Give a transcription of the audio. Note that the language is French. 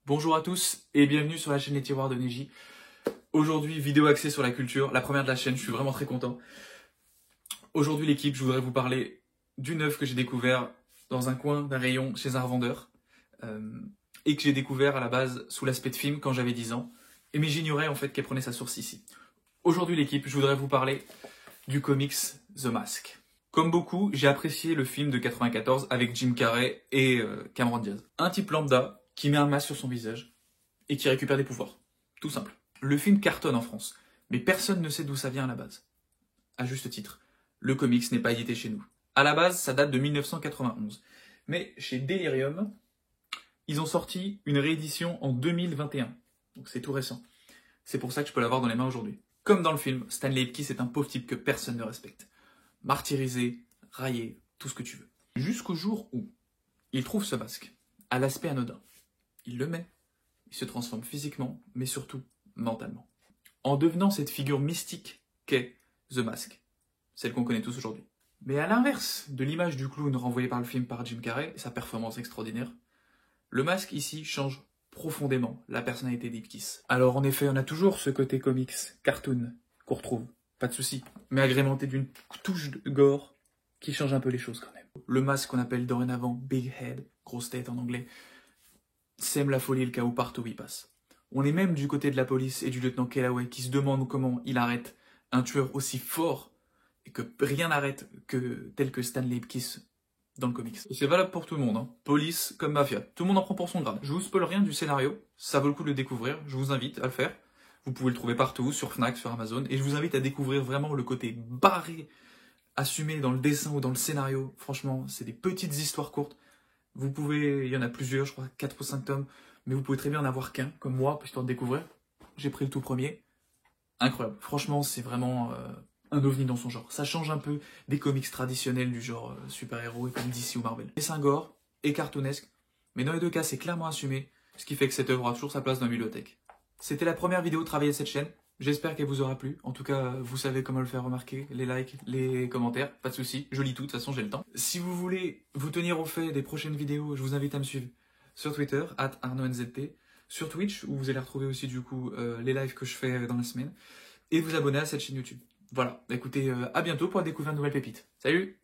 Bonjour à tous et bienvenue sur la chaîne Les Tiroirs de Neji. Aujourd'hui, vidéo axée sur la culture, la première de la chaîne, je suis vraiment très content. Aujourd'hui l'équipe, je voudrais vous parler d'une œuvre que j'ai découvert dans un coin d'un rayon chez un revendeur et que j'ai découvert à la base sous l'aspect de film quand j'avais 10 ans. Mais j'ignorais en fait qu'elle prenait sa source ici. Aujourd'hui l'équipe, je voudrais vous parler du comics The Mask. Comme beaucoup, j'ai apprécié le film de 94 avec Jim Carrey et Cameron Diaz. Un type lambda qui met un masque sur son visage et qui récupère des pouvoirs. Tout simple. Le film cartonne en France, mais personne ne sait d'où ça vient à la base. À juste titre, le comics n'est pas édité chez nous. À la base, ça date de 1991. Mais chez Delirium, ils ont sorti une réédition en 2021. Donc c'est tout récent. C'est pour ça que je peux l'avoir dans les mains aujourd'hui. Comme dans le film, Stanley Ipkiss est un pauvre type que personne ne respecte. Martyrisé, raillé, tout ce que tu veux. Jusqu'au jour où il trouve ce masque, à l'aspect anodin. Il le met, il se transforme physiquement, mais surtout mentalement. En devenant cette figure mystique qu'est The Mask, celle qu'on connaît tous aujourd'hui. Mais à l'inverse de l'image du clown renvoyée par le film par Jim Carrey et sa performance extraordinaire, le masque ici change profondément la personnalité d'Ipkiss. Alors en effet, on a toujours ce côté comics, cartoon, qu'on retrouve, pas de souci, mais agrémenté d'une touche de gore qui change un peu les choses quand même. Le masque qu'on appelle dorénavant Big Head, grosse tête en anglais, sème la folie et le chaos partout où il passe. On est même du côté de la police et du lieutenant Kellaway qui se demande comment il arrête un tueur aussi fort et que rien n'arrête tel que Stanley Ipkiss dans le comics. Et c'est valable pour tout le monde, hein. Police comme mafia, tout le monde en prend pour son grade. Je vous spoil rien du scénario, ça vaut le coup de le découvrir, je vous invite à le faire. Vous pouvez le trouver partout, sur Fnac, sur Amazon, et je vous invite à découvrir vraiment le côté barré, assumé dans le dessin ou dans le scénario. Franchement, c'est des petites histoires courtes. Vous pouvez, il y en a plusieurs, je crois 4 ou 5 tomes, mais vous pouvez très bien en avoir qu'un, comme moi, histoire de découvrir. J'ai pris le tout premier. Incroyable. Franchement, c'est vraiment un ovni dans son genre. Ça change un peu des comics traditionnels du genre super-héros et comme DC ou Marvel. Et c'est un gore et cartoonesque, mais dans les deux cas, c'est clairement assumé, ce qui fait que cette œuvre a toujours sa place dans la bibliothèque. C'était la première vidéo travaillée de cette chaîne. J'espère qu'elle vous aura plu. En tout cas, vous savez comment le faire remarquer. Les likes, les commentaires, pas de soucis. Je lis tout, de toute façon, j'ai le temps. Si vous voulez vous tenir au fait des prochaines vidéos, je vous invite à me suivre sur Twitter, @ArnaudNZT, sur Twitch, où vous allez retrouver aussi du coup les lives que je fais dans la semaine, et vous abonner à cette chaîne YouTube. Voilà, écoutez, à bientôt pour découvrir de nouvelles pépites. Salut!